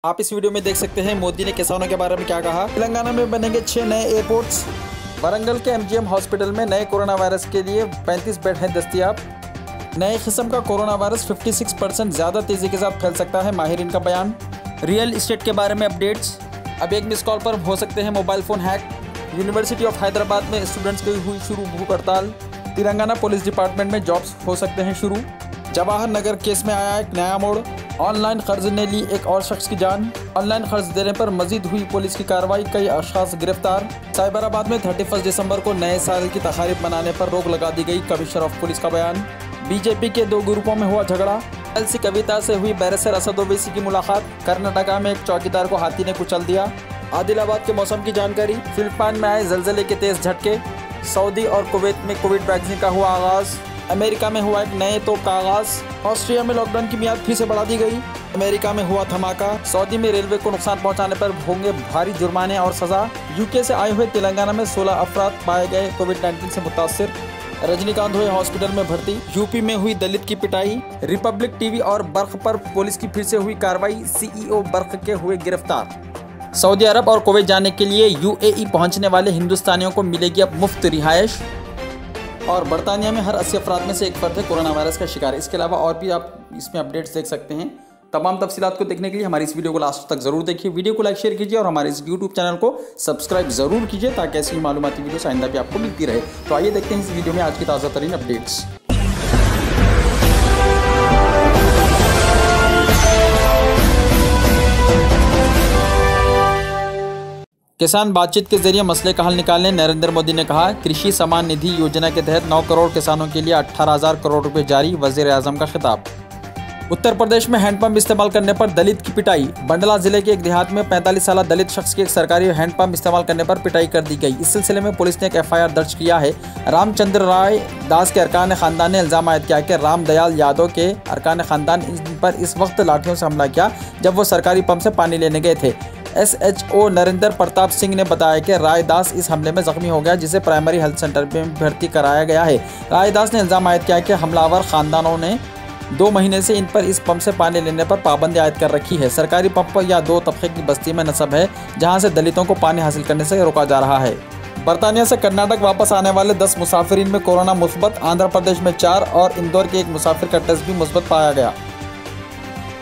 आप इस वीडियो में देख सकते हैं मोदी ने किसानों के बारे में क्या कहा। तेलंगाना में बनेंगे 6 नए एयरपोर्ट्स। वारंगल के एमजीएम हॉस्पिटल में नए कोरोना वायरस के लिए 35 बेड हैं दस्तियाब। नए किस्म का कोरोना वायरस 56% ज़्यादा तेज़ी के साथ फैल सकता है, माहिरीन का बयान। रियल इस्टेट के बारे में अपडेट्स। अब एक मिस कॉल पर हो सकते हैं mobile phone hack. University of Hyderabad में स्टूडेंट्स की हुई शुरू भूख हड़ताल। तेलंगाना पुलिस डिपार्टमेंट में जॉब्स हो सकते हैं शुरू। जवाहर नगर केस में आया एक नया मोड़। ऑनलाइन कर्ज ने ली एक और शख्स की जान। ऑनलाइन कर्ज देने पर मजीद हुई पुलिस की कार्रवाई, कई अशखास गिरफ्तार। साइबराबाद में 31 दिसंबर को नए साल की तकारीब मनाने पर रोक लगा दी गई, कमिश्नर ऑफ पुलिस का बयान। बीजेपी के 2 ग्रुपों में हुआ झगड़ा। एलसी कविता से हुई बैरिस्टर असद ओवैसी की मुलाकात। कर्नाटका में एक चौकीदार को हाथी ने कुचल दिया। आदिलाबाद के मौसम की जानकारी। फिलिपाइन में आए जलजले के तेज झटके। सऊदी और कुवैत में कोविड वैक्सीन का हुआ आगाज। अमेरिका में हुआ एक नए तोप का आगाज। ऑस्ट्रिया में लॉकडाउन की मियाद फिर से बढ़ा दी गई। अमेरिका में हुआ धमाका। सऊदी में रेलवे को नुकसान पहुंचाने पर होंगे भारी जुर्माने और सजा। यूके से आए हुए तेलंगाना में 16 अफराद पाए गए कोविड-19 से मुतासिर। रजनीकांत हुए हॉस्पिटल में भर्ती। यूपी में हुई दलित की पिटाई। रिपब्लिक टीवी और बर्क पर पुलिस की फिर से हुई कार्रवाई, सीईओ बर्क के हुए गिरफ्तार। सऊदी अरब और कुवैत जाने के लिए यूएई पहुंचने वाले हिंदुस्तानियों को मिलेगी अब मुफ्त रिहाइश। और बरतानिया में हर 80 अफराद में से एक फर्द है कोरोना वायरस का शिकार। इसके अलावा और भी आप इसमें अपडेट्स देख सकते हैं। तमाम तफसीलात को देखने के लिए हमारी इस वीडियो को लास्ट तक जरूर देखिए। वीडियो को लाइक शेयर कीजिए और हमारे इस यूट्यूब चैनल को सब्सक्राइब जरूर कीजिए ताकि ऐसी मालूमाती वीडियो आइंदा भी आपको मिलती रहे। तो आइए देखते हैं इस वीडियो में आज की ताज़ा तरीन अपडेट्स। किसान बातचीत के जरिए मसले का हल निकालने नरेंद्र मोदी ने कहा। कृषि सम्मान निधि योजना के तहत 9 करोड़ किसानों के लिए 18,000 करोड़ रुपए जारी, वजीर आजम का खिताब। उत्तर प्रदेश में हैंडपंप इस्तेमाल करने पर दलित की पिटाई। बंडला जिले के एक देहात में 45 साल दलित शख्स की एक सरकारी हैंडपंप इस्तेमाल करने पर पिटाई कर दी गई। इस सिलसिले में पुलिस ने एक FIR दर्ज किया है। रामचंद्र राय दास के अरकान खानदान ने इल्जाम आयद किया कि रामदयाल यादव के अरकान खानदान इन पर इस वक्त लाठियों से हमला किया जब वो सरकारी पंप से पानी लेने गए थे। SHO नरेंद्र प्रताप सिंह ने बताया कि रायदास इस हमले में जख्मी हो गया, जिसे प्राइमरी हेल्थ सेंटर में भर्ती कराया गया है। रायदास ने इल्जाम आयद किया कि हमलावर खानदानों ने 2 महीने से इन पर इस पंप से पानी लेने पर पाबंदी आयद कर रखी है। सरकारी पंप या 2 तबके की बस्ती में नस्ब है जहां से दलितों को पानी हासिल करने से रोका जा रहा है। बरतानिया से कर्नाटक वापस आने वाले 10 मुसाफिरीन में कोरोना मुस्बत। आंध्र प्रदेश में 4 और इंदौर के एक मुसाफिर का टेस्ट भी मुस्बत पाया गया।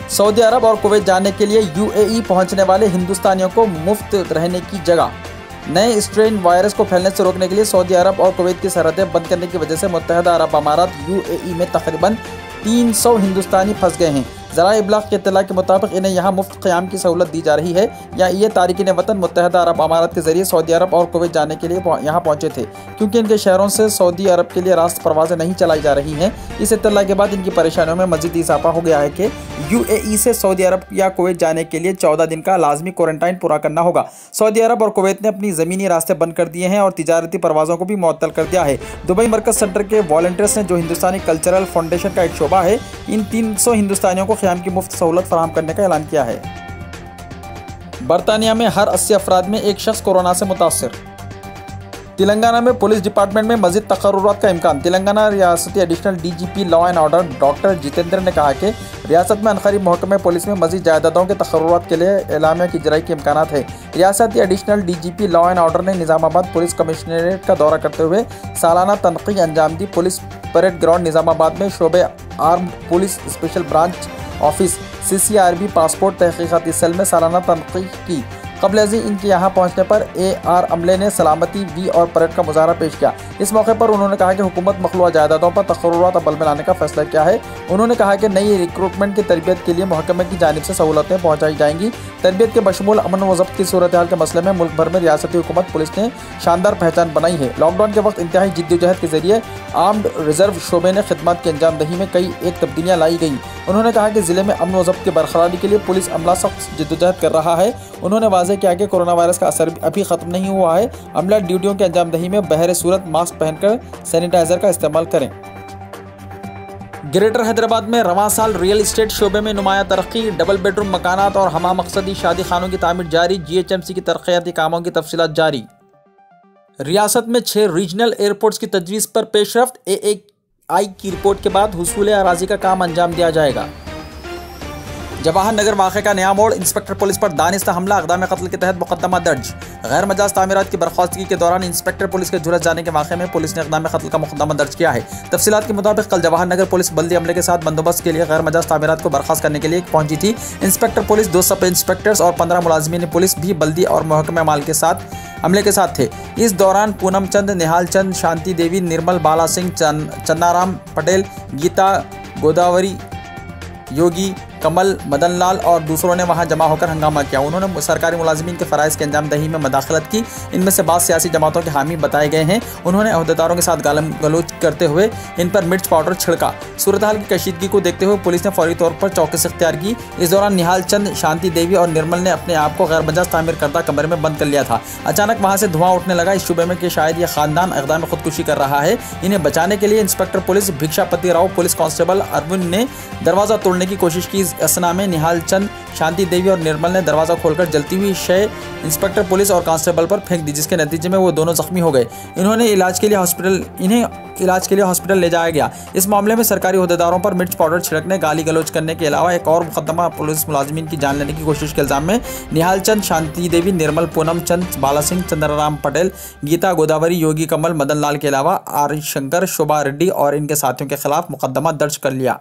सऊदी अरब और कुवैत जाने के लिए यूएई पहुंचने वाले हिंदुस्तानियों को मुफ्त रहने की जगह। नए स्ट्रेन वायरस को फैलने से रोकने के लिए सऊदी अरब और कुवैत की सरहदें बंद करने की वजह से मुत्तहदा अरब अमारात यूएई में तकरीबन 300 हिंदुस्तानी फंस गए हैं। ज़राए इब्लाग के इत्तला के मुताबिक इन्हें यहाँ मुफ्त क़याम की सहूलत दी जा रही है या ये तारिकीन वतन मुत्तहदा अरब अमारात के ज़रिए सऊदी अरब और कुवैत जाने के लिए यहाँ पहुँचे थे, क्योंकि इनके शहरों से सऊदी अरब के लिए रास्त परवाज़ें नहीं चलाई जा रही हैं। इस इत्तला के बाद इनकी परेशानियों में मज़ीद इजाफा हो गया है कि यूएई से सऊदी अरब या कुवैत जाने के लिए 14 दिन का लाजमी क्वारंटाइन पूरा करना होगा। सऊदी अरब और कुवैत ने अपनी ज़मीनी रास्ते बंद कर दिए हैं और तिजारती परवाज़ों को भी मुअत्तल कर दिया है। दुबई मरकज़ सेंटर के वॉलंटियर्स ने, जो हिंदुस्तानी कल्चरल फाउंडेशन का एक शोबा है, इन 300 हिंदुस्तानियों को क़याम की मुफ्त सहूलत फराहम करने का ऐलान किया है। बरतानिया में हर 80 अफराद में एक शख्स कोरोना से मुतासिर। तेलंगाना में पुलिस डिपार्टमेंट में मजीद तकर्रुरात का इम्कान। तेलंगाना रियासती additional DGP law and order doctor Jitendra ने कहा कि रियासत में अनकरीब महकमे पुलिस में मजीद जायदादों के तकर्रुरात के लिए एलामिया की इजराई के इम्कानात है। रियासती additional DGP law and order ने निज़ामाबाद पुलिस कमिश्नरेट का दौरा करते हुए सालाना तनक़ीद अंजाम दी। पुलिस परेड ग्राउंड निज़ामाबाद में शोबे armed police special branch office CCRB passport तहकीकाती सेल में सालाना तनक़ीद की। कबल अज़ीं इनके यहाँ पहुँचने पर AR अमले ने सलामती वी और परेड का मुजाहरा पेश किया। इस मौके पर उन्होंने कहा कि हुकूमत मखलूआ जायदादों पर तकर्रुरात अमल में लाने का फैसला किया है। उन्होंने कहा कि नई रिक्रूटमेंट की तरबियत के लिए महकमे की जानिब से सहूलतें पहुँचाई जाएंगी। तरबियत के बशमूल अमन व ज़ब्त की सूरत हाल के मसले में मुल्क भर में रियासती हुकूमत पुलिस ने शानदार पहचान बनाई है। लॉकडाउन के वक्त इंतहाई जिद्दोजहद के जरिए आर्म्ड रिजर्व शोबे ने खिदमत की अंजाम दही में कई एक तब्दीलियाँ लाई गई। उन्होंने कहा कि ज़िले में अमन व ज़ब्त की बरकरारी के लिए पुलिस अमला सख्त जिद्दोजहद कर रहा है। उन्होंने वाज़ेह किया कि कोरोना वायरस का असर अभी ख़त्म नहीं हुआ है। अमला ड्यूटियों के अंजाम दही में बहर सूरत मास्क पहनकर सैनिटाइजर का इस्तेमाल करें। ग्रेटर हैदराबाद में रवां साल रियल इस्टेट शोबे में नुमाया तरक्की। डबल बेडरूम मकानात और हमा मकसदी शादी खानों की तामीर जारी। GHMC की तरक्याती कामों की तफसीलात जारी। रियासत में 6 रीजनल एयरपोर्ट्स की तजवीज़ पर पेशरफ्त। AAI की रिपोर्ट के बाद हुसूल अराज़ी का काम अंजाम दिया जाएगा। जवाहर नगर वाक़े का नया मोड़, इंस्पेक्टर पुलिस पर दानिस्ता हमला, इक़दाम क़त्ल के तहत मुकदमा दर्ज। गैर मजाज तामीरात की बर्खास्तगी के दौरान इंस्पेक्टर पुलिस के झुलस जाने के वाक़े में पुलिस ने इक़दाम क़त्ल का मुकदमा दर्ज किया है। तफसीलात के मुताबिक कल जवाहर नगर पुलिस बल्दी अमले के साथ बंदोबस्त के लिए गैर मजाज तामीरात को बर्खास्त करने के लिए पहुंची थी। इंस्पेक्टर पुलिस, 2 सब इंस्पेक्टर्स और 15 मुलाजिमीन पुलिस भी बल्दी और महकमा माल के साथ हमले के साथ थे। इस दौरान पूनम चंद, निहाल चंद, शांति देवी, निर्मल, बाला सिंह, चन्नाराम पटेल, गीता, गोदावरी, योगी, कमल, मदन लाल और दूसरों ने वहां जमा होकर हंगामा किया। उन्होंने सरकारी मुलाजिमीन के फ़राइज़ के अंजाम दही में मदाखलत की। इनमें से बाद सियासी जमातों के हामी बताए गए हैं। उन्होंने अहदेदारों के साथ गालम गलोच करते हुए इन पर मिर्च पाउडर छिड़का। सूरत हाल की कशीदगी को देखते हुए पुलिस ने फौरी तौर पर चौकसी इख्तियार की। इस दौरान निहाल चंद, शांति देवी और निर्मल ने अपने आप को गैर मजाज तामीर करदा कमरे में बंद कर लिया था। अचानक वहाँ से धुआं उठने लगा। इस शुबे में कि शायद ये खानदान इक़दाम खुदकुशी कर रहा है। इन्हें बचाने के लिए inspector police Bhikshapati Rao, police constable Arvind ने दरवाज़ा तोड़ने की कोशिश की। इस असना में निहाल चंद, शांति देवी और निर्मल ने दरवाजा खोलकर जलती हुई शय इंस्पेक्टर पुलिस और कांस्टेबल पर फेंक दी, जिसके नतीजे में वो दोनों जख्मी हो गए। इन्हें इलाज के लिए हॉस्पिटल ले जाया गया। इस मामले में सरकारी अहदेदारों पर मिर्च पाउडर छिड़कने, गाली गलौज करने के अलावा एक और मुकदमा पुलिस मुलाजिमीन की जान लेने की कोशिश के इल्जाम में निहाल चंद, शांति देवी, निर्मल, पूनम चंद, बाला सिंह, चंद्रराम पटेल, गीता, गोदावरी, योगी, कमल, मदन लाल के अलावा आर शंकर, शोभा रेड्डी और इनके साथियों के खिलाफ मुकदमा दर्ज कर लिया।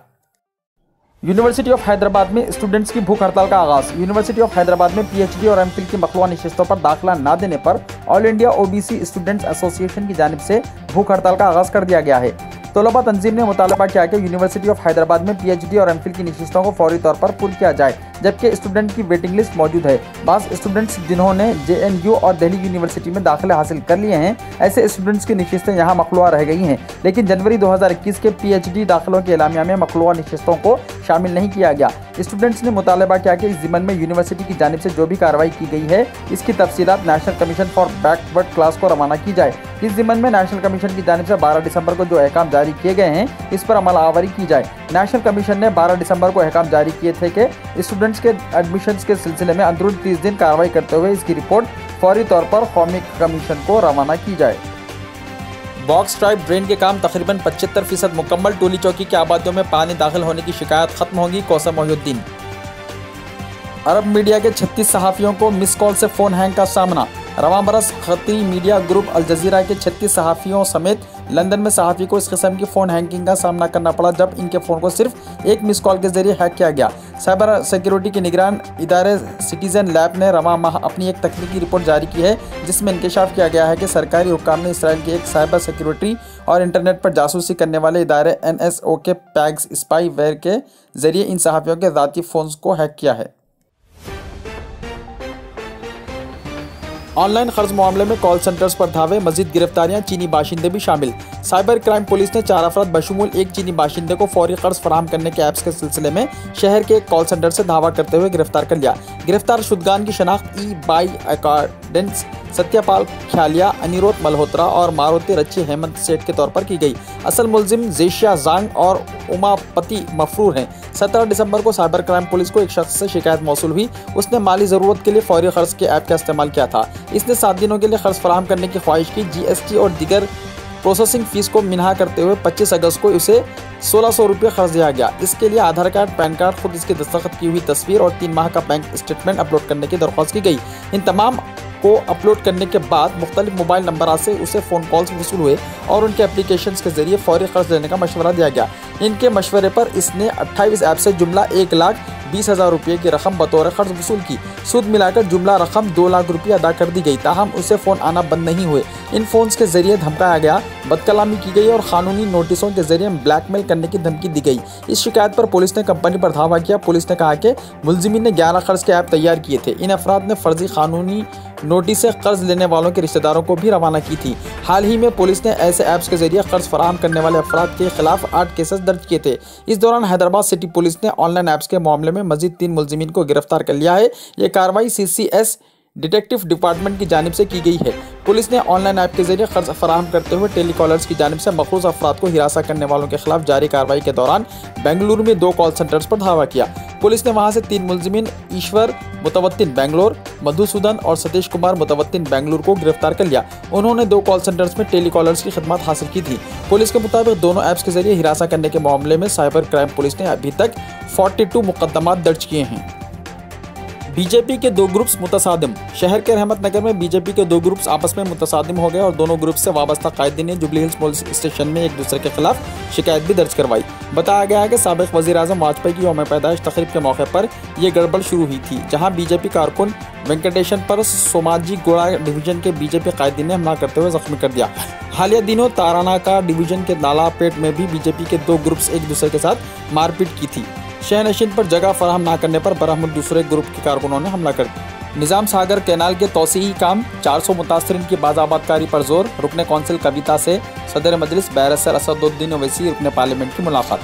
यूनिवर्सिटी ऑफ हैदराबाद में स्टूडेंट्स की भूख हड़ताल का आगाज। यूनिवर्सिटी ऑफ हैदराबाद में पीएचडी और एमफिल की मखलूआ नशिस्तों पर दाखिला न देने पर all India OBC students association की जानिब से भूख हड़ताल का आगाज कर दिया गया है। तलबा तंजीम ने मुतालबा किया कि यूनिवर्सिटी ऑफ हैदराबाद में पीएचडी और एमफिल की नशिस्तों को फौरी तौर पर पुर किया जाए, जबकि स्टूडेंट की वेटिंग लिस्ट मौजूद है। बास स्टूडेंट्स जिन्होंने जेएनयू और दिल्ली यूनिवर्सिटी में दाखिले हासिल कर लिए हैं, ऐसे स्टूडेंट्स की नशिस्तें यहाँ मखलूआ रह गई हैं, लेकिन जनवरी 2021 के पीएचडी दाखिलों के एलामिया में मखलूआ नशिस्तों को शामिल नहीं किया गया। स्टूडेंट्स ने मुतालबा किया कि इस ज़िम्मन में यूनिवर्सिटी की जानिब से जो भी कार्रवाई की गई है, इसकी तफसीलात national commission for backward class को रवाना की जाए। इस ज़िम्मन में नेशनल कमीशन की जानिब से 12 दिसंबर को जो अहकाम जारी किए गए हैं, इस पर अमल आवरी की जाए। नेशनल कमीशन ने 12 दिसंबर को अहकाम जारी किए थे कि स्टूडेंट्स के एडमिशन्स के सिलसिले में अंदरून 30 दिन कार्रवाई करते हुए इसकी रिपोर्ट फौरी तौर पर कौमी कमीशन को रवाना की जाए। बॉक्स टाइप ड्रेन के काम तकरीबन 75% मुकम्मल। टोली चौकी की आबादियों में पानी दाखिल होने की शिकायत खत्म होगी। कौसम मोहिउद्दीन। अरब मीडिया के 36 सहाफ़ियों को मिस कॉल से फ़ोन हैंग का सामना। रवां बरस Khatri media group Al Jazeera के 36 सहाफ़ियों समेत लंदन में सहाफ़ी को इस किस्म की फ़ोन हैकिंग का सामना करना पड़ा, जब इनके फ़ोन को सिर्फ एक मिस कॉल के ज़रिए हैक किया गया। साइबर सिक्योरिटी के निगरान इदारे सिटीज़न लैब ने रवां माह अपनी एक तकनीकी रिपोर्ट जारी की है, जिसमें इंकशाफ किया गया है कि सरकारी हुक्काम ने इसराइल के एक साइबर सिक्योरिटी और इंटरनेट पर जासूसी करने वाले इदारे NSO के पैग्स स्पाईवेयर के ज़रिए इन सहाफ़ियों के ज़ाती फ़ोन को हैक किया है। ऑनलाइन कर्ज मामले में कॉल सेंटर्स पर धावे, मजीद गिरफ्तारियां, चीनी बाशिंदे भी शामिल। साइबर क्राइम पुलिस ने 4 अफराद बशमूल एक चीनी बाशिंदे को फौरी कर्ज फराहम करने के ऐप्स के सिलसिले में शहर के एक कॉल सेंटर से धावा करते हुए गिरफ्तार कर लिया। गिरफ्तार शुदगान की शनाख्त ई-बाई अकाउंटेंट्स सत्यपाल ख्यालिया, अनिरोध मल्होत्रा और मारुति रच्ची हेमंत सेठ के तौर पर की गई। असल मुलजिम जेशिया जांग और उमापति मफरूर हैं। 17 दिसंबर को साइबर क्राइम पुलिस को एक शख्स से शिकायत मौसूल हुई। उसने माली ज़रूरत के लिए फौरी कर्ज के ऐप का इस्तेमाल किया था। इसने 7 दिनों के लिए कर्ज फराहम करने की ख्वाहिश की। GST और दीगर प्रोसेसिंग फ़ीस को मिनहा करते हुए 25 अगस्त को उसे 1600 रुपये कर्ज दिया गया। इसके लिए आधार कार्ड, पैन कार्ड, खुद इसकी दस्तखत की हुई तस्वीर और 3 माह का बैंक स्टेटमेंट अपलोड करने की दरख्वास्त की गई। इन तमाम को अपलोड करने के बाद मुख्तलिफ मोबाइल नंबर से उसे फ़ोन कॉल्स वसूल हुए और उनके एप्लीकेशंस के जरिए फौरी कर्ज लेने का मशवरा दिया गया। इनके मशवरे पर इसने 28 ऐप से जुमला 1,20,000 रुपये की रकम बतौर कर्ज वसूल की। सूद मिलाकर जुमला रकम 2 लाख रुपये अदा कर दी गई। ताहम उसे फ़ोन आना बंद नहीं हुए। इन फ़ोन्स के जरिए धमकाया गया, बदकलामी की गई और क़ानूनी नोटिसों के जरिए ब्लैकमेल करने की धमकी दी गई। इस शिकायत पर पुलिस ने कंपनी पर धावा किया। पुलिस ने कहा कि मुलजिमीन ने 11 कर्ज के ऐप तैयार किए थे। इन अफराद ने फर्जी कानूनी नोटिसें कर्ज लेने वालों के रिश्तेदारों को भी रवाना की थी। हाल ही में पुलिस ने ऐसे ऐप्स के जरिए कर्ज फराहम करने वाले अफराद के खिलाफ 8 केसेस दर्ज किए थे। इस दौरान हैदराबाद सिटी पुलिस ने ऑनलाइन ऐप्स के मामले में मजीद 3 मुलजिमीन को गिरफ्तार कर लिया है। ये कार्रवाई CCS डिटेक्टिव डिपार्टमेंट की जानिब से की गई है। पुलिस ने ऑनलाइन ऐप के जरिए कर्ज फराहम करते हुए टेलीकॉलर्स की जानिब से मखसूस अफराद को हिरासा करने वालों के खिलाफ जारी कार्रवाई के दौरान बेंगलुरु में 2 कॉल सेंटर्स पर धावा किया। पुलिस ने वहां से 3 मुलजिमीन ईश्वर मुतवत्तिन बेंगलोर, मधुसूदन और सतीश कुमार मुतवत्तिन बेंगलुरु को गिरफ्तार कर लिया। उन्होंने 2 कॉल सेंटर्स में टेलीकॉलर्स की खिदमत हासिल की थी। पुलिस के मुताबिक दोनों ऐप्स के जरिए हिरासा करने के मामले में साइबर क्राइम पुलिस ने अभी तक 42 मुकदमात दर्ज किए हैं। बीजेपी के दो ग्रुप्स मुतसादिम। शहर के रहमत नगर में बीजेपी के दो ग्रुप्स आपस में मुतसादिम हो गए और दोनों ग्रुप से वाबस्ता कायदीन ने जुबली हिल्स पुलिस स्टेशन में एक दूसरे के खिलाफ शिकायत भी दर्ज करवाई। बताया गया है कि साबिक वज़ीर आज़म वाजपेयी की यौम पैदाइश तकरीब के मौके पर यह गड़बड़ शुरू हुई थी, जहां बीजेपी कारकुन वेंकटेशन पर सोमाजी गोड़ा डिवीजन के बीजेपी कायदीन ने हमला करते हुए जख्मी कर दिया। हालिया दिनों ताराना का डिवीजन के नालापेट में भी बीजेपी के दो ग्रुप्स एक दूसरे के साथ मारपीट की थी। शहनशीन पर जगह फराहम न करने पर बरहमुल दूसरे ग्रुप के कारकुनों ने हमला कर दिया। निज़ाम सागर कैनाल के तोसीही काम 400 मुतासरीन की बाज़ाबातकारी पर जोर। रुकने कौंसिल कविता से सदर मजलिस बैरिस्टर असदुद्दीन ओवैसी रुकने पार्लियामेंट की मुलाकात।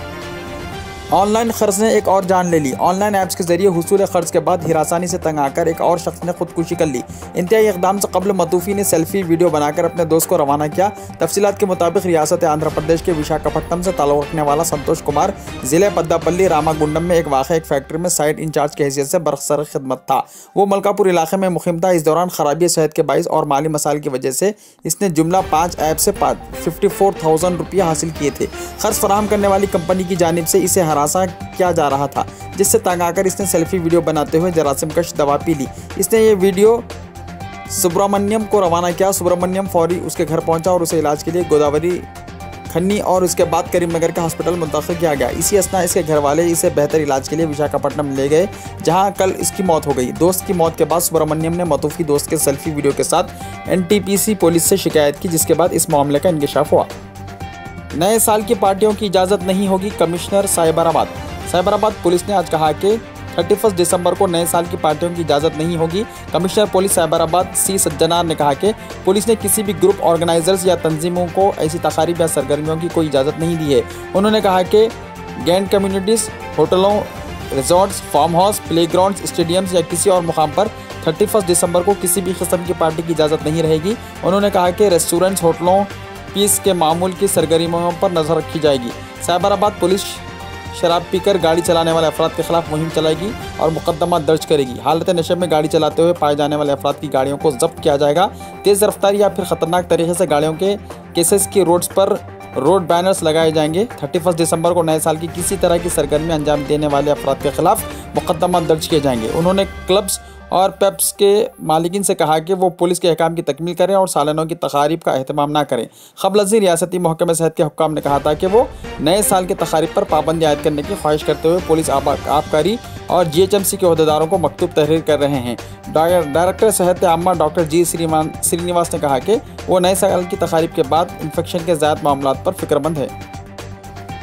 ऑनलाइन खर्च ने एक और जान ले ली। ऑनलाइन ऐप्स के जरिए हुसूल खर्च के बाद हिरासानी से तंग आकर एक और शख्स ने खुदकुशी कर ली। इंतहाई इक़दाम से कबल मतूफ़ी ने सेल्फी वीडियो बनाकर अपने दोस्त को रवाना किया। तफसीलात के मुताबिक रियासत आंध्र प्रदेश के विशाखापट्टनम से ताल्लुक़ रखने वाला संतोष कुमार ज़िले पद्दापल्ली रामागुंडम में एक वाक़ एक फैक्ट्री में साइट इंचार्ज की हैसियत से बरसर खिदमत था। वो मलकापुर इलाके में मुक़िम था। इस दौरान खराबी सेहत के बाइस और माली मसाइल की वजह से इसने जुमला 5 ऐप से 54,000 रुपये हासिल किए थे। खर्च फराहम करने वाली कंपनी की जानिब से इसे हरासा किया जा रहा था, जिससे तंग आकर इसने सेल्फी वीडियो बनाते हुए जरासीम कश दवा पी ली। इसने ये वीडियो सुब्रमण्यम को रवाना किया। सुब्रमण्यम फौरी उसके घर पहुंचा और उसे इलाज के लिए गोदावरी खन्नी और उसके बाद करीमनगर के हॉस्पिटल मुंतकिल किया गया। इसी असना इसके घर वाले इसे बेहतर इलाज के लिए विशाखापट्टनम ले गए, जहां कल इसकी मौत हो गई। दोस्त की मौत के बाद सुब्रमण्यम ने मतूफी दोस्त के सेल्फी वीडियो के साथ NTPC पुलिस से शिकायत की, जिसके बाद इस मामले का इंकशाफ हुआ। नए साल की पार्टियों की इजाज़त नहीं होगी। कमिश्नर साइबराबाद पुलिस ने आज कहा कि 31 दिसंबर को नए साल की पार्टियों की इजाज़त नहीं होगी। Commissioner police Cyberabad C Sajjanar ने कहा कि पुलिस ने किसी भी ग्रुप ऑर्गेनाइजर्स या तंजीमों को ऐसी तकारीब या सरगर्मियों की कोई इजाज़त नहीं दी है। उन्होंने कहा कि गैंड कम्युनिटीज़, होटलों, resorts, farm house, playgrounds, stadiums या किसी और मुकाम पर 31 दिसंबर को किसी भी किस्म की पार्टी की इजाज़त नहीं रहेगी। उन्होंने कहा कि रेस्टोरेंट्स, होटलों, पीस के मामूल की सरगर्मियों पर नज़र रखी जाएगी। साइबराबाद पुलिस शराब पीकर गाड़ी चलाने वाले अफराद के खिलाफ मुहिम चलाएगी और मुकदमा दर्ज करेगी। हालत नशे में गाड़ी चलाते हुए पाए जाने वाले अफराद की गाड़ियों को जब्त किया जाएगा। तेज़ रफ्तारी या फिर ख़तरनाक तरीके से गाड़ियों के केसेस की रोड्स पर रोड बैनर्स लगाए जाएंगे। 31 दिसंबर को नए साल की किसी तरह की सरगर्मी अंजाम देने वाले अफराद के खिलाफ मुकदमा दर्ज किए जाएंगे। उन्होंने क्लब्स और पेप्स के मालिकिन से कहा कि वो पुलिस के अहकाम की तकमील करें और सालानों की तकारीब का अहतमाम ना करें। क़ब्ल रियासती महकमे सेहत के हुक्काम ने कहा था कि वो नए साल के तकारीब पर पाबंदी आयद करने की ख्वाहिश करते हुए पुलिस आबकारी और GHMC के अहदेदारों को मकतूब तहरीर कर रहे हैं। डायरेक्टर सेहत आम्मा डॉक्टर G श्रीनिवास ने कहा कि वो नए साल की तकारीब के बाद इन्फेक्शन के ज़्यादा मामलात पर फिक्रमंद है।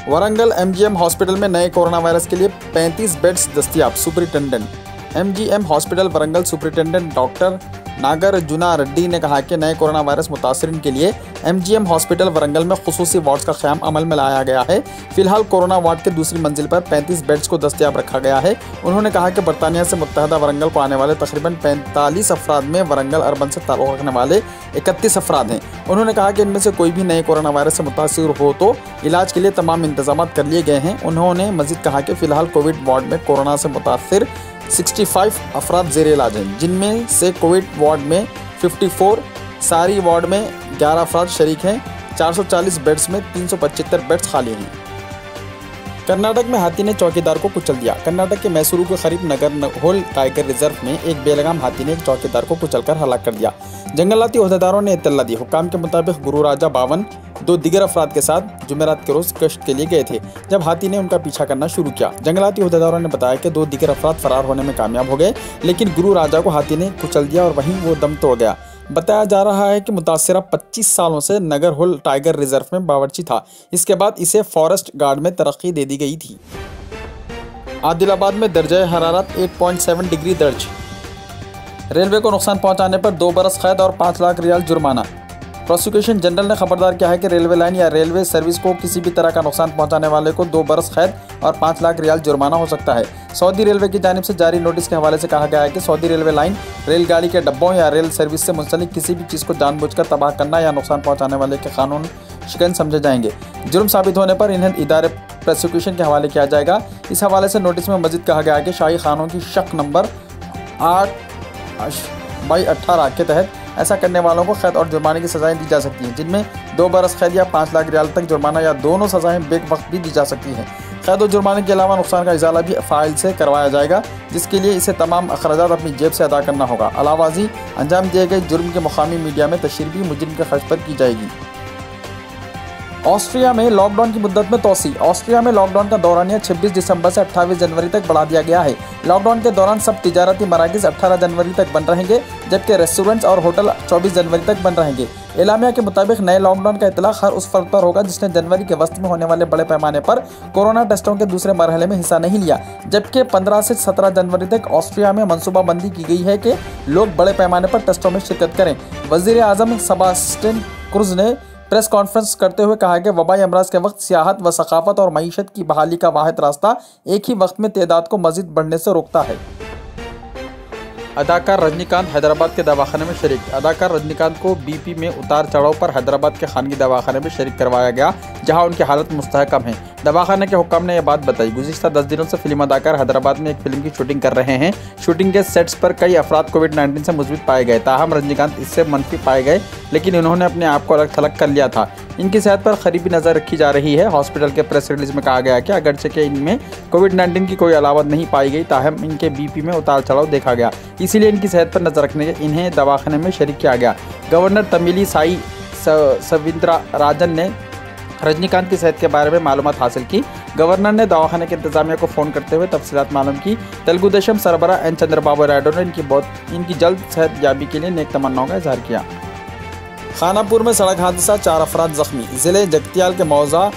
वरंगल MGM हॉस्पिटल में नए कोरोना वायरस के लिए 35 बेड्स दस्तियाब। Superintendent MGM hospital Warangal superintendent doctor Nagarjuna Reddy ने कहा कि नए कोरोना वायरस मुतासरीन के लिए MGM हॉस्पिटल वरंगल में खुसूसी वार्ड्स का क़याम अमल में लाया गया है। फिलहाल कोरोना वार्ड के दूसरी मंजिल पर 35 बेड्स को दस्तियाब रखा गया है। उन्होंने कहा कि बरतानिया से मुत्तहदा वरंगल को आने वाले तकरीबन 45 अफराद में वरंगल अर्बन से ताल्लुक़ रखने वाले 31 अफराद हैं। उन्होंने कहा कि इनमें से कोई भी नए कोरोना वायरस से मुतासिर हो तो इलाज के लिए तमाम इंतजाम कर लिए गए हैं। उन्होंने मज़ीद कहा कि फ़िलहाल कोविड वार्ड में कोरोना से मुतासिर 65 अफराद ज़ेर इलाज हैं, जिनमें से कोविड वार्ड में 54, सारी वार्ड में 11 अफराद शरीक हैं। 440 बेड्स में 375 बेड्स खाली हैं। कर्नाटक में हाथी ने चौकीदार को कुचल दिया। कर्नाटक के मैसूरू के करीब नगर होल टाइगर रिजर्व में एक बेलगाम हाथी ने एक चौकीदार को कुचलकर हलाक कर दिया। जंगलाती अहदेदारों ने इत्तला दी। हुक्काम के मुताबिक गुरु राजा बावन 2 दिगर अफराद के साथ जुमेरात के रोज़ गश्त के लिए गए थे, जब हाथी ने उनका पीछा करना शुरू किया। जंगलाती अहदेदारों ने बताया कि 2 दिगर अफराद फरार होने में कामयाब हो गए, लेकिन गुरु राजा को हाथी ने कुचल दिया और वहीं वो दम तोड़ गया। बताया जा रहा है कि मुतासिरा 25 सालों से नगर होल टाइगर रिजर्व में बावर्ची था। इसके बाद इसे फॉरेस्ट गार्ड में तरक्की दे दी गई थी। आदिलाबाद में दर्जा हरारत 8.7 डिग्री दर्ज। रेलवे को नुकसान पहुंचाने पर 2 बरस कैद और 5 लाख रियाल जुर्माना। प्रोसिक्यूशन जनरल ने खबरदार किया है कि रेलवे लाइन या रेलवे सर्विस को किसी भी तरह का नुकसान पहुंचाने वाले को 2 बरस कैद और 5 लाख रियाल जुर्माना हो सकता है। सऊदी रेलवे की जानिब से जारी नोटिस के हवाले से कहा गया है कि सऊदी रेलवे लाइन रेलगाड़ी के डब्बों या रेल सर्विस से मुंसलिक किसी भी चीज़ को जानबूझकर तबाह करना या नुकसान पहुँचाने वाले के कानून शिकंज समझे जाएंगे। जुर्म साबित होने पर इन्हें इदारे प्रोसिक्यूशन के हवाले किया जाएगा। इस हवाले से नोटिस में मज़ीद कहा गया है कि शाही खानों की शक नंबर 8/18 के तहत ऐसा करने वालों को कैद और जुर्माने की सज़ाएं दी जा सकती हैं, जिनमें 2 बरस कैद या 5 लाख रियाल तक जुर्माना या दोनों सज़ाएं बेक वक्त भी दी जा सकती हैं। कैद और जुर्माने के अलावा नुकसान का इजाला भी फाइल से करवाया जाएगा, जिसके लिए इसे तमाम अखराजात अपनी जेब से अदा करना होगा। अलावाजी अंजाम दिए गए जुर्म के मुकामी मीडिया में तशरीह भी मुजरिम के खर्च पर की जाएगी। ऑस्ट्रिया में लॉकडाउन की मुद्दत में तोसी। ऑस्ट्रिया में लॉकडाउन का दौरानिया 26 दिसंबर से 28 जनवरी तक बढ़ा दिया गया है। लॉकडाउन के दौरान सब तिजारती मराकिज़ 18 जनवरी तक बंद रहेंगे, जबकि रेस्टोरेंट्स और होटल 24 जनवरी तक बंद रहेंगे। एलामिया के मुताबिक नए लॉकडाउन का इतलाक हर उस फर्द पर होगा जिसने जनवरी के वस्त में होने वाले बड़े पैमाने पर कोरोना टेस्टों के दूसरे मरहले में हिस्सा नहीं लिया, जबकि 15 से 17 जनवरी तक ऑस्ट्रिया में मनसूबाबंदी की गई है कि लोग बड़े पैमाने पर टेस्टों में शिरकत करें। वज़ीर आज़म सेबास्टियन कुर्ज ने प्रेस कॉन्फ्रेंस करते हुए कहा कि वबाई अमराज के वक्त सियाहत व सकाफत और मईशत की बहाली का वाहिद रास्ता एक ही वक्त में तादाद को मज़ीद बढ़ने से रोकता है। अदाकार रजनीकांत हैदराबाद के दवाखाने में शरीक। अदाकार रजनीकांत को बीपी में उतार चढ़ाव पर हैदराबाद के खानगी दवाखाने में शरीक करवाया गया, जहां उनकी हालत मुस्तहकम है। दवाखाने के हुक्काम ने यह बात बताई। गुज़िश्ता 10 दिनों से फिल्म अदाकार हैदराबाद में एक फिल्म की शूटिंग कर रहे हैं। शूटिंग के सेट्स पर कई अफराद कोविड-19 से मुस्बित पाए गए, ताहम रजनीकांत इससे मनफी पाए गए, लेकिन इन्होंने अपने आप को अलग थलग कर लिया था। इनकी सेहत पर करीबी नज़र रखी जा रही है। हॉस्पिटल के प्रेस रिलीज में कहा गया कि अगरचे के इनमें कोविड-19 की कोई अलामत नहीं पाई गई, ताहम इनके बीपी में उतार चढ़ाव देखा गया, इसीलिए इनकी सेहत पर नज़र रखने के इन्हें दवाखाने में शरीक किया गया। गवर्नर तमिली साई सविंद्रा राजन ने रजनीकांत की सेहत के बारे में मालूमात हासिल की। गवर्नर ने दवाखाने के इंतजामिया को फ़ोन करते हुए तफसीलात मालूम की। तेलुगु देशम सरबरा एन चंद्रबाबू नायडू ने इनकी जल्द सेहत याबी के लिए नेक तमन्नाओं का इजहार किया। खानापुर में सड़क हादसा, 4 अफराद जख्मी। ज़िले जगतियाल के मौजा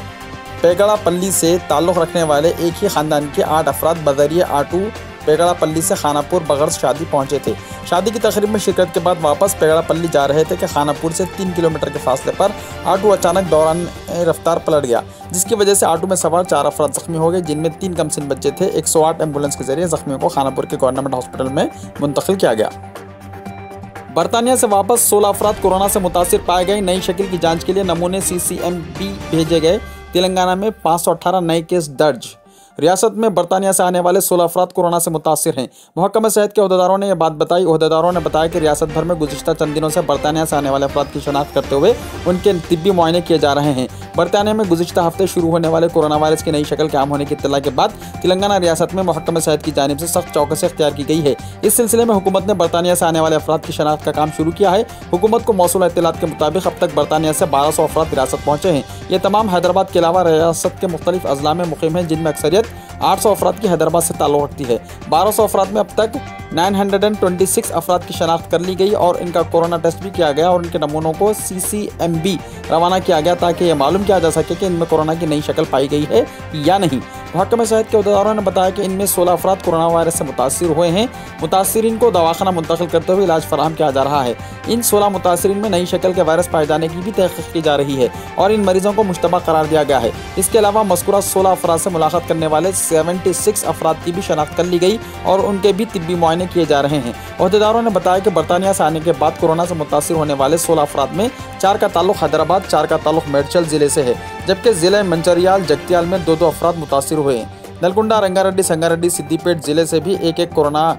पेगड़ापल्ली से ताल्लुक़ रखने वाले एक ही ख़ानदान के 8 अफराद बदरिए आटू पेगड़ापल्ली से खानापुर बगैर शादी पहुंचे थे। शादी की तकरीब में शिरकत के बाद वापस पेगड़ापल्ली जा रहे थे कि खानापुर से 3 किलोमीटर के फासले पर आटू अचानक दौरान रफ्तार पलट गया, जिसकी वजह से आटू में सवार 4 अफराद जख्मी हो गए, जिनमें 3 कमसिन बच्चे थे। 108 एम्बुलेंस के जरिए जख्मियों को खानापुर के गवर्नमेंट हॉस्पिटल में मुंतकिल किया गया। बरतानिया से वापस 16 अफराद कोरोना से मुतासिर पाए गए। नई शक्ल की जांच के लिए नमूने CCMB भेजे गए। तेलंगाना में 518 नए केस दर्ज। रियासत में बरतानिया से आने वाले 16 अफराद कोरोना से मुतासिर हैं। महकमा सेहत के अहदेदारों ने यह बात बताई। अहदेदारों ने बताया कि रियासत भर में गुज़िश्ता चंद दिनों से बरतानिया से आने वाले अफराद की शनाख्त करते हुए उनके तिब्बी मुआयने किए जा रहे हैं। बरतानिया में गुज़िश्ता हफ्ते शुरू होने वाले कोरोना वायरस की नई शक्ल के आम होने की इत्तला के बाद तेलंगाना रियासत में महकमा सेहत की जानिब से सख्त चौकसी इख्तियार की गई है। इस सिलसिले में हुकूमत ने बरतानिया से आने वाले अफराद की शनाख्त का काम शुरू किया है। हुकूमत को मौसूल इत्तलात के मुताबिक अब तक बरतानिया से 1200 अफराद रियासत पहुँचे हैं। ये तमाम हैदराबाद के अलावा रियासत के मुख्तलिफ अजला में मुकीम हैं, जिनमें अक्सरियत 800 अफराद की हैदराबाद से ताल्लुक़ रखती है। 1200 अफराद में अब तक 926 अफराद की शनाख्त कर ली गई और इनका कोरोना टेस्ट भी किया गया और इनके नमूनों को CCMB रवाना किया गया, ताकि यह मालूम किया जा सके कि इनमें कोरोना की नई शक्ल पाई गई है या नहीं। महकमा सेहत के अहदेदारों ने बताया कि इनमें 16 अफराद कोरोना वायरस से मुतासिर हुए हैं। मुतासिरीन को दवाखाना मुंतकिल करते हुए इलाज फराहम किया जा रहा है। इन 16 मुतासिरीन में नई शक्ल के वायरस पाए जाने की भी तहकीक की जा रही है और इन मरीजों को मुश्तबा करार दिया गया है। इसके अलावा मज़कूरा 16 अफराद से मुलाकात करने वाले 76 अफराद की भी शनाख्त कर ली गई और उनके भी तिब्बी मुआयने किए जा रहे हैं। अहदेदारों ने बताया कि बरतानिया से आने के बाद कोरोना से मुतासिर होने वाले 16 अफराद में 4 का ताल्लुक हैदराबाद, 4 का ताल्लुक मेडचल ज़िले से है, जबकि ज़िले मंचरियाल जगतियाल में 2 अफराद मुतासिर हुए हैं। नलगुंडा, रंगारेड्डी, संगारेड्डी, सिद्दीपेट ज़िले से भी एक कोरोना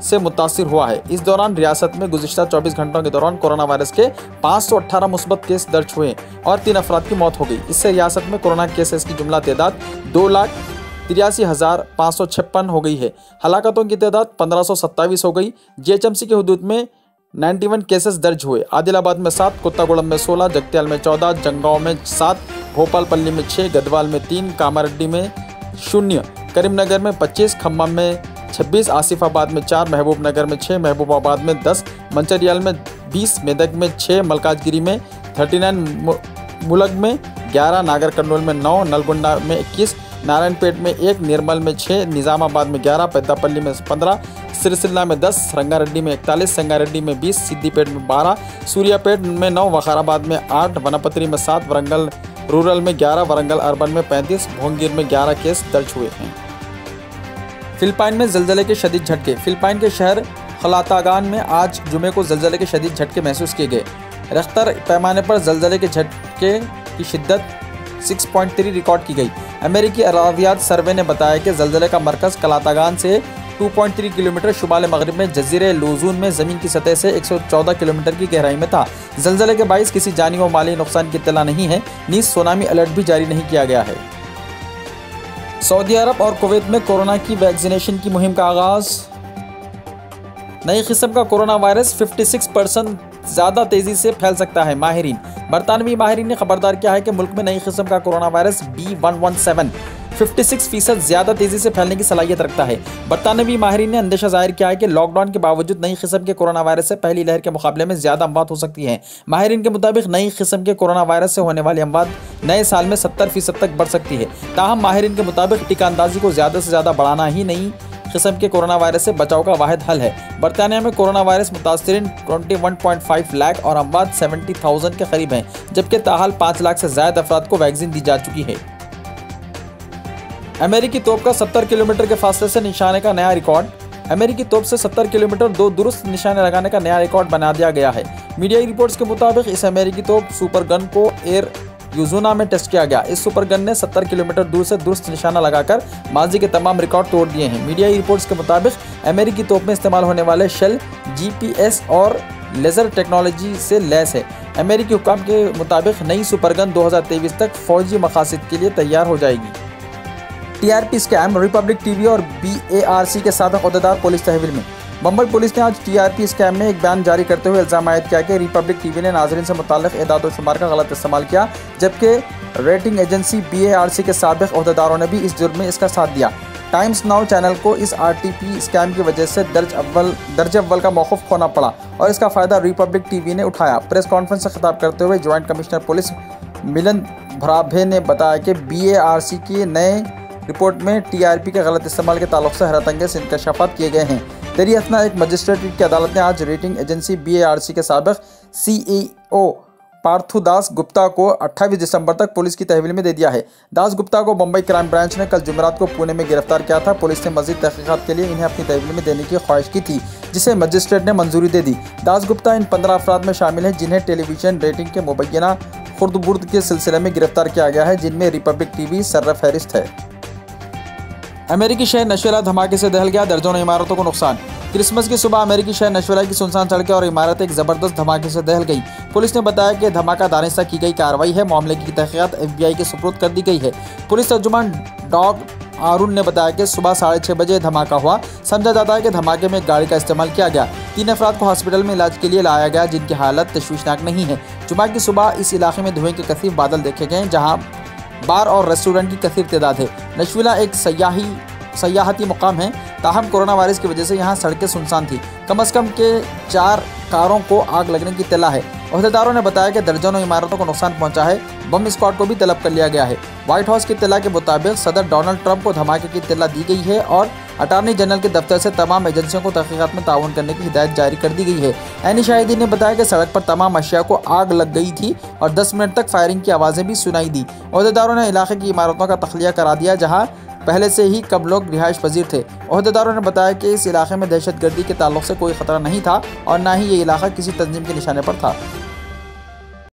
से मुतासिर हुआ है। इस दौरान रियासत में गुज़िश्ता 24 घंटों के दौरान कोरोना वायरस के 518 मुस्बत केस दर्ज हुए और 3 अफराद की मौत हो गई। इससे रियासत में कोरोना केसेस की जुमला तादाद 2,83,556 हो गई है। हलाकतों की तादाद 1527 हो गई। GHMC की हदूद में 91 केसेस दर्ज हुए। आदिलाबाद में 7, कुत्तागुड़म में 16, जगतियाल में 14, जंगांव में 7, भोपालपल्ली में 6, गदवाल में 3, कामारेड्डी में 0, करीमनगर में 25, खम्मम में 26, आसिफाबाद में 4, महबूबनगर में 6, महबूबाबाद में 10, मंचरियाल में 20, मेदक में 6, मलकाजगिरी में 39, मुलग में 11, नागर कर्नूल में 9, नलगुंडा में 21, नारायणपेट में 1, निर्मल में 6, निज़ामाबाद में 11, पेद्दापल्ली में 15, सिरसिल्ला में 10, रंगारेड्डी में 41, संगारेड्डी में 20, सिद्दीपेट में 12, सूर्यापेट में 9, वखाराबाद में 8, वनपत्री में 7, वरंगल रूरल में 11, वरंगल अर्बन में 35, भोंगीर में 11 केस दर्ज हुए हैं। फिलिपाइन में ज़लज़ले के शदीद झटके। फिलिपाइन के शहर खलातागान में आज जुमे को ज़लज़ले के शदीद झटके महसूस किए गए। रिख्तर पैमाने पर ज़लज़ले के झटके की शिद्दत 6.3 रिकॉर्ड की गई। अमेरिकी अरावियात सर्वे ने बताया कि ज़लज़ले का मरकज़ कलातागान से 2.3 किलोमीटर शुमाल मगरिब में जज़ीरे लूज़ून में ज़मीन की सतह से 114 किलोमीटर की गहराई में था। ज़लज़ले के बाइस किसी जानी व माली नुकसान की इत्तला नहीं है। नीज़ सुनामी अलर्ट भी जारी नहीं किया गया है। सऊदी अरब और कुवैत में कोरोना की वैक्सीनेशन की मुहिम का आगाज। नई किस्म का कोरोना वायरस 56% ज़्यादा तेज़ी से फैल सकता है। माहिरीन बरतानवी माहिरीन ने खबरदार किया है कि मुल्क में नई किस्म का कोरोना वायरस B117 56% ज़्यादा तेज़ी से फैलने की सलाहियत रखता है। बरतानवी माहिरीन ने अंदेशा जाहिर किया है कि लॉकडाउन के बावजूद नई किस्म के कोरोना वायरस से पहली लहर के मुकाबले में ज़्यादा अमवात हो सकती हैं। माहिरीन के मुताबिक नई किस्म के कोरोना वायरस से होने वाली अमवात नए साल में 70% तक बढ़ सकती है। ताहम माहिरीन के मुताबिक टीका अंदाजी को ज़्यादा से ज़्यादा बढ़ाना ही नई किस्म के कोरोना वायरस से बचाव का वाहिद हल है। बरतानिया में कोरोना वायरस मुतासरीन 21.5 लाख और अमवात 70,000 के करीब हैं, जबकि ताहाल 5 लाख से ज़्यादा अफराद को वैक्सीन दी जा चुकी है। अमेरिकी तोप का 70 किलोमीटर के फासले से निशाने का नया रिकॉर्ड। अमेरिकी तोप से 70 किलोमीटर 2 दुरुस्त निशाने लगाने का नया रिकॉर्ड बना दिया गया है। मीडिया रिपोर्ट्स के मुताबिक इस अमेरिकी तोप सुपर गन को एयर यूजुना में टेस्ट किया गया। इस सुपर गन ने 70 किलोमीटर दूर से दुरुस्त निशाना लगाकर माजी के तमाम रिकॉर्ड तोड़ दिए हैं। मीडिया रिपोर्ट्स के मुताबिक अमेरिकी तोप में इस्तेमाल होने वाले शेल GPS और लेज़र टेक्नोलॉजी से लैस है। अमेरिकी हुक्काम के मुताबिक नई सुपर गन 2023 तक फौजी मकासद के लिए तैयार हो जाएगी। TRP स्कैम, रिपब्लिक TV और BARC के साबिक अहदेदार पुलिस तहवील में। मुंबई पुलिस ने आज TRP स्कैम में एक बयान जारी करते हुए इल्ज़ाम आयद किया कि रिपब्लिक TV ने नाज़रीन से मुताल्लिक़ एदाद व शुमार का गलत इस्तेमाल किया, जबकि रेटिंग एजेंसी BARC के साबिक अहदेदारों ने भी इस जुर्म में इसका साथ दिया। टाइम्स नाउ चैनल को इस RTP स्कैम की वजह से दर्ज अव्वल का मौक़िफ़ खोना पड़ा और इसका फ़ायदा रिपब्लिक TV ने उठाया। प्रेस कॉन्फ्रेंस से खिताब करते हुए जॉइंट कमिश्नर पुलिस मिलन भराभे ने बताया कि BARC की नए रिपोर्ट में TRP के गलत इस्तेमाल के ताल्लुक़ से हैरत अंगेज़ इंकशाफात किए गए हैं। दरियाफ्ता एक मजिस्ट्रेट की अदालत ने आज रेटिंग एजेंसी BARC के साबिक CEO पार्थु दास गुप्ता को 28 दिसंबर तक पुलिस की तहवील में दे दिया है। दास गुप्ता को मुंबई क्राइम ब्रांच ने कल जुमेरात को पुणे में गिरफ्तार किया था। पुलिस ने मज़ीद तहक़ीक़ात के लिए इन्हें अपनी तहवील में देने की ख्वाहिश की थी, जिसे मजिस्ट्रेट ने मंजूरी दे दी। दास गुप्ता इन 15 अफराद में शामिल हैं जिन्हें टेलीविज़न रेटिंग के मुबैना खुर्द-बुर्द के सिलसिले में गिरफ्तार किया गया है, जिनमें रिपब्लिक TV सरफ़हरिस्त है। अमेरिकी शहर नशवेला धमाके से दहल गया, दर्जनों इमारतों को नुकसान। क्रिसमस की सुबह अमेरिकी शहर नशवेला की सुनसान सड़कें और इमारतें एक ज़बरदस्त धमाके से दहल गई। पुलिस ने बताया कि धमाका दानिस्ता की गई कार्रवाई है। मामले की तहक़ीक़ात FBI के सुपुर्द कर दी गई है। पुलिस तर्जुमान डॉग आरून ने बताया कि सुबह 6:30 बजे धमाका हुआ। समझा जाता है कि धमाके में एक गाड़ी का इस्तेमाल किया गया। 3 अफराद को हॉस्पिटल में इलाज के लिए लाया गया, जिनकी हालत तशवीशनाक नहीं है। जुमा की सुबह इस इलाके में धुएँ के कसीर बादल देखे गए, जहाँ बार और रेस्टोरेंट की कसीर तादाद है। नशवेला एक सयाहती मुकाम है, ताहम कोरोना वायरस की वजह से यहाँ सड़कें सुनसान थी। कम से कम के 4 कारों को आग लगने की इत्तला है। अहदेदारों ने बताया कि दर्जनों इमारतों को नुकसान पहुँचा है। बम स्क्वाड को भी तलब कर लिया गया है। व्हाइट हाउस की इत्तला के मुताबिक सदर डोनाल्ड ट्रंप को धमाके की इत्तला दी गई है और अटॉर्नी जनरल के दफ्तर से तमाम एजेंसियों को तहक़ीक़ात में ताउन करने की हिदायत जारी कर दी गई है। ऐनी शाहिदीन ने बताया कि सड़क पर तमाम अशिया को आग लग गई थी और 10 मिनट तक फायरिंग की आवाज़ें भी सुनाई दी। अहदेदारों ने इलाके की इमारतों का तख्लिया करा दिया, जहाँ पहले से ही कम लोग रिहाइश पजीर थे। अहदेदारों ने बताया कि इस इलाके में दहशतगर्दी के ताल्लुक़ से कोई ख़तरा नहीं था और न ही ये इलाका किसी तंजीम के निशाने पर था।